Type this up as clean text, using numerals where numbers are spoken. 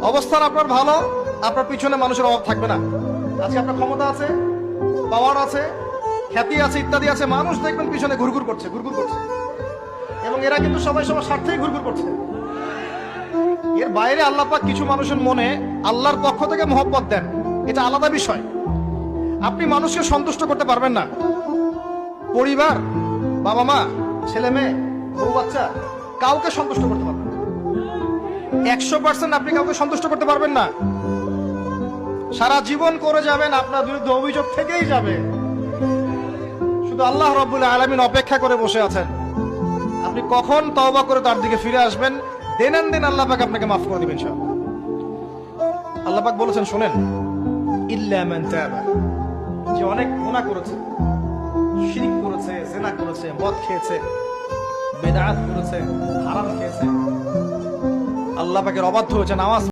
অবস্থান আপনার ভালো, আপনার পিছনে মানুষের অভাব থাকবে না। আজকে আপনার ক্ষমতা আছে, পাওয়ার আছে, খ্যাতি আছে, ইত্যাদি আছে, মানুষ দেখবেন পিছনে ঘুরঘুর করছে, ঘুরঘুর করছে, এবং এরা কিন্তু সবাই সবার স্বার্থেই ঘুরঘুর করছে। এর বাইরে আল্লাহ পাক কিছু মানুষের মনে আল্লাহর পক্ষ থেকে মহব্বত দেন, এটা আলাদা বিষয়। আপনি মানুষকে সন্তুষ্ট করতে পারবেন না। পরিবার, বাবা মা, ছেলে মেয়ে, বউ বাচ্চা, কাউকে সন্তুষ্ট করতে পারবেন না। 100% আপনি কাউকে সন্তুষ্ট করতে পারবেন না। সারা জীবন করে যাবেন, আপনার বিরুদ্ধে অভিযোগ থেকেই যাবে। শুধু আল্লাহ রাব্বুল আলামিন অপেক্ষা করে বসে আছেন, আপনি কখন তওবা করে তার দিকে ফিরে আসবেন। দিন আল্লাহ পাক আপনাকে মাফ করে দিবেন ইনশাআল্লাহ। আল্লাহ পাক বলেছেন, শুনেন, ইল্লা মান তাবা, যে অনেক গুনাহ করেছে, শিরক করেছে, জিনা করেছে, মদ খেয়েছে, বেদাত করেছে, হারাম খেয়েছে, আল্লাহ পাকের অবাধ্য হয়েছে, নামাজ